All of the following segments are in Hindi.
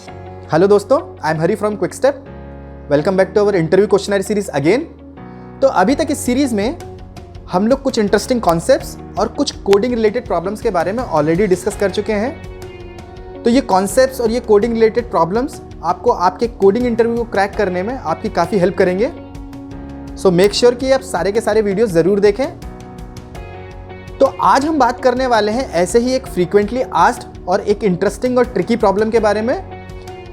हेलो दोस्तों, I am Hari from Quick Step. Welcome back to our interview questionnaire series again. तो अभी तक इस सीरीज में हम लोग कुछ इंटरेस्टिंग कॉन्सेप्ट्स और कुछ कोडिंग रिलेटेड प्रॉब्लम्स के बारे में ऑलरेडी डिस्कस कर चुके हैं। तो ये कॉन्सेप्ट्स और ये कोडिंग रिलेटेड प्रॉब्लम्स आपको आपके कोडिंग इंटरव्यू को क्रैक करने में आपकी काफ़ी हेल्प करेंगे। सो मेक श्योर कि आप सारे के सारे वीडियोस ज़रूर देखें। तो आज हम बात करने वाले हैं ऐसे ही एक फ्रीक्वेंटली आस्क्ड और एक इंटरेस्टिंग और ट्रिकी प्रॉब्लम के बारे में,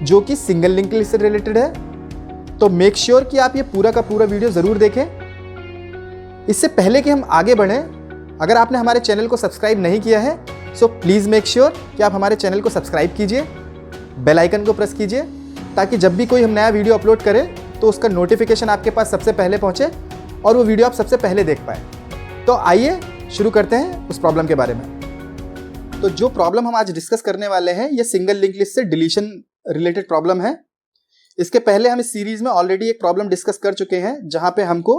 जो कि सिंगल लिंक लिस्ट से रिलेटेड है। तो मेक श्योर कि आप ये पूरा का पूरा वीडियो ज़रूर देखें। इससे पहले कि हम आगे बढ़ें, अगर आपने हमारे चैनल को सब्सक्राइब नहीं किया है सो प्लीज़ मेक श्योर कि आप हमारे चैनल को सब्सक्राइब कीजिए, बेल आइकन को प्रेस कीजिए, ताकि जब भी कोई हम नया वीडियो अपलोड करें तो उसका नोटिफिकेशन आपके पास सबसे पहले पहुँचे और वो वीडियो आप सबसे पहले देख पाए। तो आइए शुरू करते हैं उस प्रॉब्लम के बारे में। तो जो प्रॉब्लम हम आज डिस्कस करने वाले हैं ये सिंगल लिंक लिस्ट से डिलीशन रिलेटेड प्रॉब्लम है। इसके पहले हम इस सीरीज में ऑलरेडी एक प्रॉब्लम डिस्कस कर चुके हैं, जहां पे हमको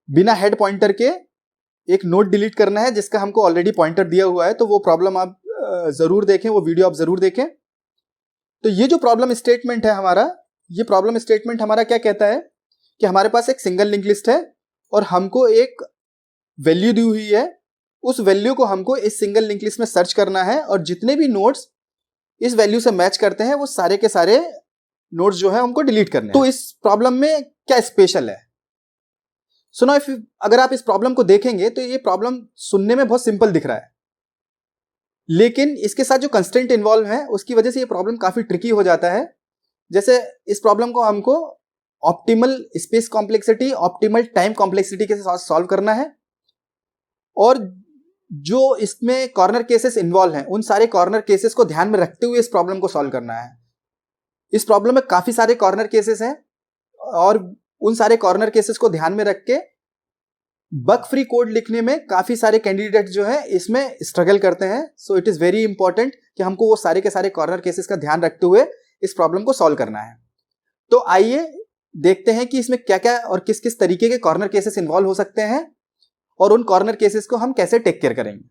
बिना हेड पॉइंटर के एक नोड डिलीट करना है, जिसका हमको ऑलरेडी पॉइंटर दिया हुआ है। तो वो प्रॉब्लम आप जरूर देखें, वो वीडियो आप जरूर देखें। तो ये जो प्रॉब्लम स्टेटमेंट है हमारा, ये प्रॉब्लम स्टेटमेंट हमारा क्या कहता है कि हमारे पास एक सिंगल लिंक लिस्ट है और हमको एक वैल्यू दी हुई है। उस वैल्यू को हमको इस सिंगल लिंक लिस्ट में सर्च करना है और जितने भी नोड्स इस वैल्यू से मैच करते हैं वो सारे के सारे नोड्स जो है हमको डिलीट करने हैं। तो इस प्रॉब्लम में क्या स्पेशल है? सुनो, अगर आप इस प्रॉब्लम को देखेंगे तो ये प्रॉब्लम सुनने में बहुत सिंपल दिख रहा है, लेकिन इसके साथ जो कंस्ट्रेंट इन्वॉल्व है उसकी वजह से ये प्रॉब्लम काफी ट्रिकी हो जाता है। जैसे इस प्रॉब्लम को हमको optimal space complexity, optimal time complexity के साथ सॉल्व करना है, और जो इसमें कॉर्नर केसेस इन्वॉल्व हैं उन सारे कॉर्नर केसेस को ध्यान में रखते हुए इस प्रॉब्लम को सॉल्व करना है। इस प्रॉब्लम में काफी सारे कॉर्नर केसेस हैं और उन सारे कॉर्नर केसेस को ध्यान में रख के बग फ्री कोड लिखने में काफी सारे कैंडिडेट जो हैं इसमें स्ट्रगल करते हैं। So it is very important कि हमको वो सारे के सारे कॉर्नर केसेस का ध्यान रखते हुए इस प्रॉब्लम को सॉल्व करना है। तो आइए देखते हैं कि इसमें क्या क्या और किस किस तरीके के कॉर्नर केसेस इन्वॉल्व हो सकते हैं और उन कॉर्नर केसेस को हम कैसे टेक केयर करेंगे।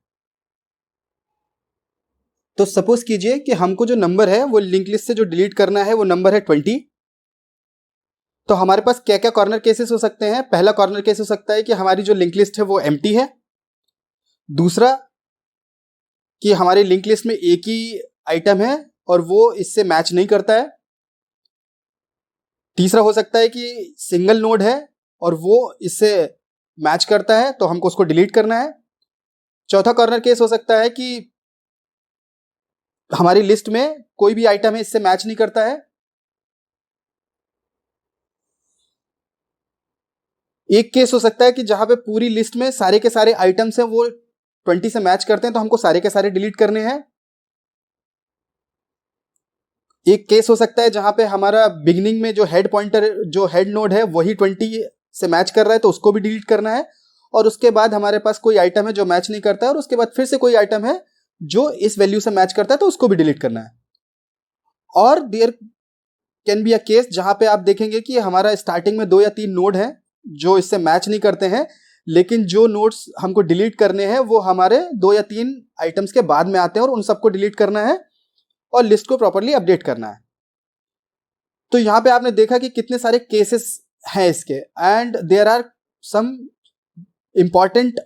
तो सपोज कीजिए कि हमको जो नंबर है वो लिंक लिस्ट से जो डिलीट करना है वो नंबर है 20। तो हमारे पास क्या क्या कॉर्नर केसेस हो सकते हैं? पहला कॉर्नर केस हो सकता है कि हमारी जो लिंक लिस्ट है वो एम्प्टी है। दूसरा कि हमारी लिंक लिस्ट में एक ही आइटम है और वो इससे मैच नहीं करता है। तीसरा हो सकता है कि सिंगल नोड है और वो इससे मैच करता है, तो हमको उसको डिलीट करना है। चौथा कॉर्नर केस हो सकता है कि हमारी लिस्ट में कोई भी आइटम है इससे मैच नहीं करता है। एक केस हो सकता है कि जहां पे पूरी लिस्ट में सारे के सारे आइटम्स हैं वो 20 से मैच करते हैं, तो हमको सारे के सारे डिलीट करने हैं। एक केस हो सकता है जहां पे हमारा बिगिनिंग में जो हेड पॉइंटर, जो हेड नोड है वही 20 से मैच कर रहा है, तो उसको भी डिलीट करना है। और उसके बाद हमारे पास कोई आइटम है जो मैच नहीं करता है और उसके बाद फिर से कोई आइटम है जो इस वैल्यू से मैच करता है, तो उसको भी डिलीट करना है। और there can be a case जहां पे आप देखेंगे कि हमारा स्टार्टिंग में 2 या 3 नोड हैं जो इससे मैच नहीं करते हैं, लेकिन जो नोड्स हमको डिलीट करने हैं वो हमारे 2 या 3 आइटम्स के बाद में आते हैं और उन सबको डिलीट करना है और लिस्ट को प्रॉपर्ली अपडेट करना है। तो यहां पे आपने देखा कि कितने सारे केसेस हैं इसके, and there are some important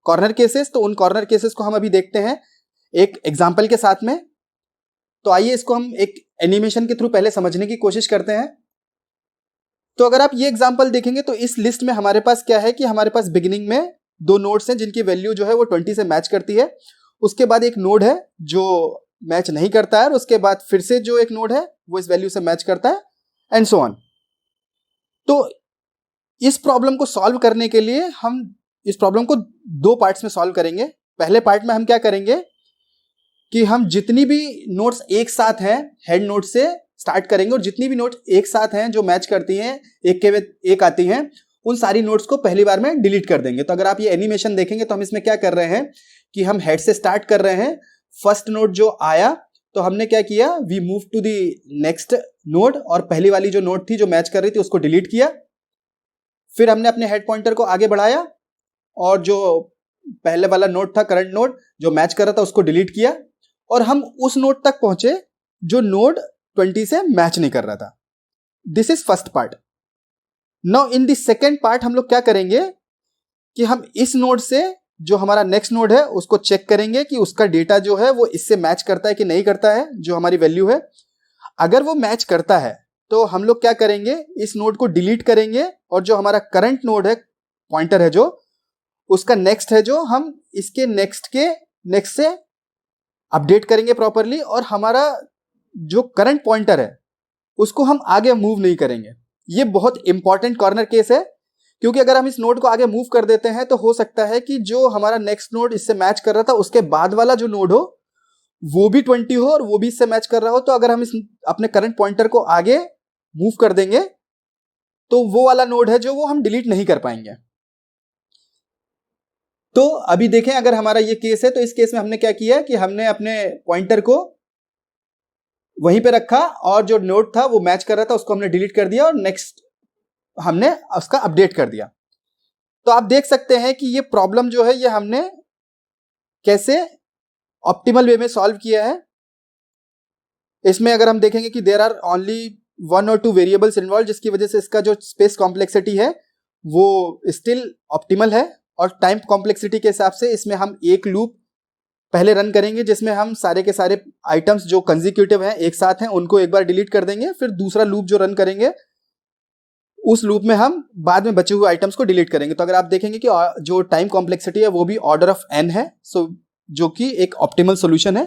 corner cases. तो उन कॉर्नर केसेस को हम अभी देखते हैं एक एग्जांपल के साथ में। तो आइए इसको हम एक एनिमेशन के थ्रू पहले समझने की कोशिश करते हैं। तो अगर आप ये एग्जांपल देखेंगे तो इस लिस्ट में हमारे पास क्या है कि हमारे पास बिगिनिंग में 2 नोड्स हैं जिनकी वैल्यू जो है वो 20 से मैच करती है। उसके बाद एक नोड है जो मैच नहीं करता है और उसके बाद फिर से जो एक नोड है वो इस वैल्यू से मैच करता है, एंड सो ऑन। तो इस प्रॉब्लम को सॉल्व करने के लिए हम इस प्रॉब्लम को 2 पार्ट्स में सॉल्व करेंगे। पहले पार्ट में हम क्या करेंगे कि हम जितनी भी नोड्स एक साथ हैं हेड नोड से स्टार्ट करेंगे और जितनी भी नोड्स एक साथ हैं जो मैच करती हैं, एक के बाद एक आती हैं, उन सारी नोड्स को पहली बार में डिलीट कर देंगे। तो अगर आप ये एनिमेशन देखेंगे तो हम इसमें क्या कर रहे हैं कि हम हेड से स्टार्ट कर रहे हैं। फर्स्ट नोड जो आया तो हमने क्या किया, we move to the next node, और पहली वाली जो नोड थी जो मैच कर रही थी उसको डिलीट किया। फिर हमने अपने हेड पॉइंटर को आगे बढ़ाया और जो पहले वाला नोड था, करंट नोड जो मैच कर रहा था, उसको डिलीट किया और हम उस नोड तक पहुंचे जो नोड 20 से मैच नहीं कर रहा था। This is first part. Now in the second part हम लोग क्या करेंगे कि हम इस नोड से जो हमारा नेक्स्ट नोड है उसको चेक करेंगे कि उसका डेटा जो है वो इससे मैच करता है कि नहीं करता है, जो हमारी वैल्यू है। अगर वो मैच करता है तो हम लोग क्या करेंगे, इस नोड को डिलीट करेंगे और जो हमारा करंट नोड है, पॉइंटर है जो उसका नेक्स्ट है, जो हम इसके नेक्स्ट से अपडेट करेंगे प्रॉपरली, और हमारा जो करंट पॉइंटर है उसको हम आगे मूव नहीं करेंगे। ये बहुत इंपॉर्टेंट कॉर्नर केस है, क्योंकि अगर हम इस नोड को आगे मूव कर देते हैं तो हो सकता है कि जो हमारा नेक्स्ट नोड इससे मैच कर रहा था उसके बाद वाला जो नोड हो वो भी 20 हो और वो भी इससे मैच कर रहा हो। तो अगर हम इस अपने करंट पॉइंटर को आगे मूव कर देंगे तो वो वाला नोड है जो वो हम डिलीट नहीं कर पाएंगे। तो अभी देखें, अगर हमारा ये केस है तो इस केस में हमने क्या किया कि हमने अपने पॉइंटर को वहीं पे रखा और जो नोड था वो मैच कर रहा था उसको हमने डिलीट कर दिया और नेक्स्ट हमने उसका अपडेट कर दिया। तो आप देख सकते हैं कि ये प्रॉब्लम जो है ये हमने कैसे ऑप्टिमल वे में सॉल्व किया है। इसमें अगर हम देखेंगे कि देयर आर ओनली 1 और 2 वेरिएबल्स इन्वॉल्व, जिसकी वजह से इसका जो स्पेस कॉम्प्लेक्सिटी है वो स्टिल ऑप्टिमल है। और टाइम कॉम्प्लेक्सिटी के हिसाब से इसमें हम एक लूप पहले रन करेंगे जिसमें हम सारे के सारे आइटम्स जो कंसेक्यूटिव हैं एक साथ हैं उनको एक बार डिलीट कर देंगे, फिर दूसरा लूप जो रन करेंगे उस लूप में हम बाद में बचे हुए आइटम्स को डिलीट करेंगे। तो अगर आप देखेंगे कि जो टाइम कॉम्प्लेक्सिटी है वो भी ऑर्डर ऑफ n है, सो जो कि एक ऑप्टिमल सॉल्यूशन है।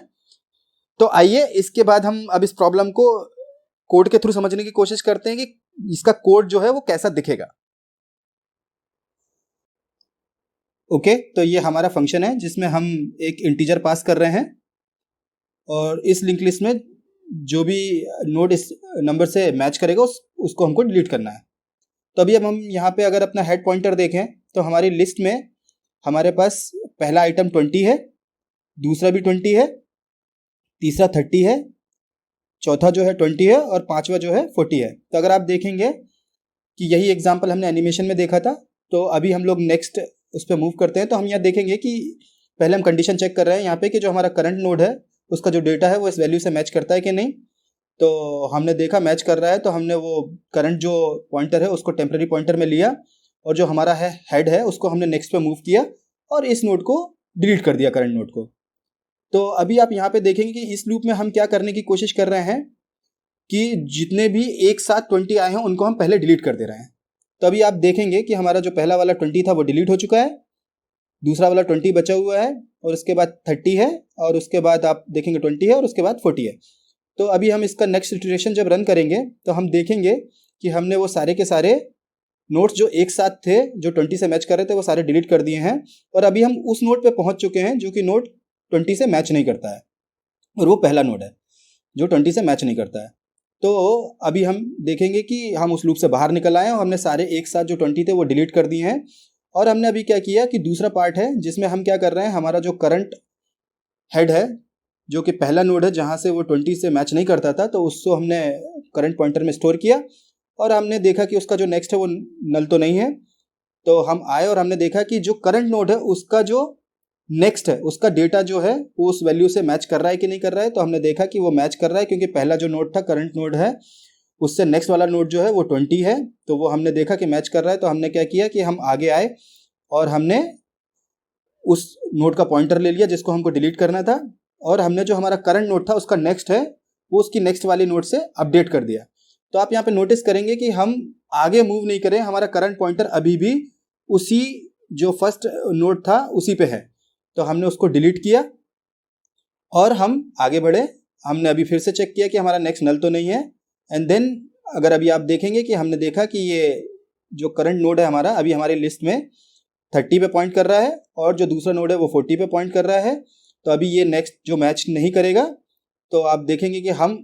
तो आइए इसके बाद हम अब इस प्रॉब्लम को कोड के थ्रू समझने की कोशिश करते हैं कि इसका कोड जो है वो कैसा दिखेगा। ओके, तो ये हमारा फंक्शन है जिसमें हम एक इंटीजर पास कर रहे हैं और इस लिंक लिस्ट में जो भी नोड इस नंबर से मैच करेगा उसको हमको डिलीट करना है। तो अभी अब हम यहाँ पे अगर अपना हेड पॉइंटर देखें तो हमारी लिस्ट में हमारे पास पहला आइटम 20 है, दूसरा भी 20 है, तीसरा 30 है, चौथा जो है 20 है और पांचवा जो है 40 है। तो अगर आप देखेंगे कि यही एग्जांपल हमने एनिमेशन में देखा था, तो अभी हम लोग नेक्स्ट उस पर मूव करते हैं। तो हम यहाँ देखेंगे कि पहले हम कंडीशन चेक कर रहे हैं यहाँ पे कि जो हमारा करंट नोड है उसका जो डेटा है वो इस वैल्यू से मैच करता है कि नहीं। तो हमने देखा मैच कर रहा है, तो हमने वो करंट जो पॉइंटर है उसको टेम्पररी पॉइंटर में लिया और जो हमारा है हेड है उसको हमने नेक्स्ट पे मूव किया और इस नोड को डिलीट कर दिया, करंट नोड को। तो अभी आप यहाँ पे देखेंगे कि इस लूप में हम क्या करने की कोशिश कर रहे हैं कि जितने भी एक साथ 20 आए हैं उनको हम पहले डिलीट कर दे रहे हैं। तो अभी आप देखेंगे कि हमारा जो पहला वाला 20 था वो डिलीट हो चुका है, दूसरा वाला 20 बचा हुआ है और उसके बाद 30 है और उसके बाद आप देखेंगे 20 है और उसके बाद 40 है। तो अभी हम इसका नेक्स्ट इटरेशन जब रन करेंगे तो हम देखेंगे कि हमने वो सारे के सारे नोट्स जो एक साथ थे जो 20 से मैच कर रहे थे वो सारे डिलीट कर दिए हैं और अभी हम उस नोड पे पहुंच चुके हैं जो कि नोड 20 से मैच नहीं करता है और वो पहला नोड है जो 20 से मैच नहीं करता है। तो अभी हम देखेंगे कि हम उस लूप से बाहर निकल आए और हमने सारे एक साथ जो 20 थे वो डिलीट कर दिए हैं। और हमने अभी क्या किया कि दूसरा पार्ट है जिसमें हम क्या कर रहे हैं, हमारा जो करंट हेड है जो कि पहला नोड है जहाँ से वो 20 से मैच नहीं करता था, तो उसको हमने करंट पॉइंटर में स्टोर किया और हमने देखा कि उसका जो नेक्स्ट है वो नल तो नहीं है। तो हम आए और हमने देखा कि जो करंट नोड है उसका जो नेक्स्ट है उसका डेटा जो है वो उस वैल्यू से मैच कर रहा है कि नहीं कर रहा है। तो हमने देखा कि वो मैच कर रहा है क्योंकि पहला जो नोड था करंट नोड है उससे नेक्स्ट वाला नोड जो है वो 20 है, तो वो हमने देखा कि मैच कर रहा है। तो हमने क्या किया कि हम आगे आए और हमने उस नोड का पॉइंटर ले लिया जिसको हमको डिलीट करना था और हमने जो हमारा करंट नोड था उसका नेक्स्ट है वो उसकी नेक्स्ट वाली नोड से अपडेट कर दिया। तो आप यहाँ पे नोटिस करेंगे कि हम आगे मूव नहीं करें, हमारा करंट पॉइंटर अभी भी उसी जो फर्स्ट नोड था उसी पे है। तो हमने उसको डिलीट किया और हम आगे बढ़े। हमने अभी फिर से चेक किया कि हमारा नेक्स्ट नल तो नहीं है एंड देन अगर अभी आप देखेंगे कि हमने देखा कि ये जो करंट नोड है हमारा अभी हमारी लिस्ट में 30 पे पॉइंट कर रहा है और जो दूसरा नोड है वो 40 पे पॉइंट कर रहा है। तो अभी ये नेक्स्ट जो मैच नहीं करेगा। तो आप देखेंगे कि हम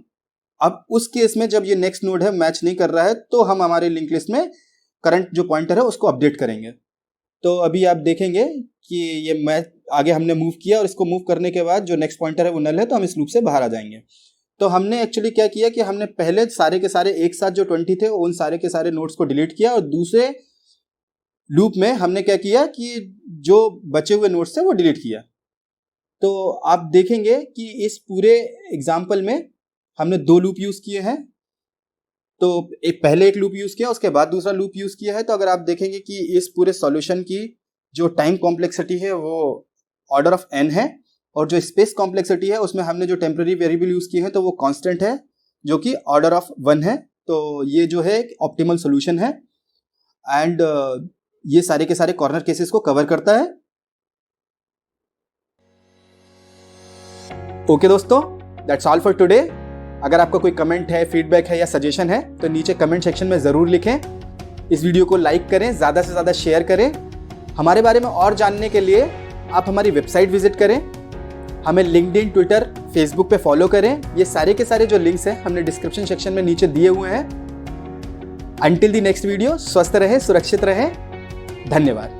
अब उस केस में जब ये नेक्स्ट नोड है मैच नहीं कर रहा है तो हम हमारे लिंक लिस्ट में करंट जो पॉइंटर है उसको अपडेट करेंगे। तो अभी आप देखेंगे कि ये मैच आगे हमने मूव किया और इसको मूव करने के बाद जो नेक्स्ट पॉइंटर है वो नल है, तो हम इस लूप से बाहर आ जाएंगे। तो हमने एक्चुअली क्या किया कि हमने पहले सारे के सारे एक साथ जो 20 थे उन सारे के सारे नोड्स को डिलीट किया और दूसरे लूप में हमने क्या किया कि जो बचे हुए नोड्स थे वो डिलीट किया। तो आप देखेंगे कि इस पूरे एग्जाम्पल में हमने 2 लूप यूज़ किए हैं। तो पहले एक लूप यूज़ किया, उसके बाद दूसरा लूप यूज़ किया है। तो अगर आप देखेंगे कि इस पूरे सॉल्यूशन की जो टाइम कॉम्प्लेक्सिटी है वो ऑर्डर ऑफ n है, और जो स्पेस कॉम्प्लेक्सिटी है उसमें हमने जो टेम्पररी वेरिएबल यूज़ किए हैं तो वो कांस्टेंट है जो कि ऑर्डर ऑफ 1 है। तो ये जो है एक ऑप्टिमल सॉल्यूशन है एंड ये सारे के सारे कॉर्नर केसेस को कवर करता है। ओके दोस्तों, दैट्स ऑल फॉर टुडे। अगर आपका कोई कमेंट है, फीडबैक है या सजेशन है तो नीचे कमेंट सेक्शन में ज़रूर लिखें। इस वीडियो को लाइक करें, ज़्यादा से ज़्यादा शेयर करें। हमारे बारे में और जानने के लिए आप हमारी वेबसाइट विजिट करें, हमें लिंक्डइन, ट्विटर, फेसबुक पे फॉलो करें। ये सारे के सारे जो लिंक्स हैं हमने डिस्क्रिप्शन सेक्शन में नीचे दिए हुए हैं। अंटिल द नेक्स्ट वीडियो, स्वस्थ रहें, सुरक्षित रहें, धन्यवाद।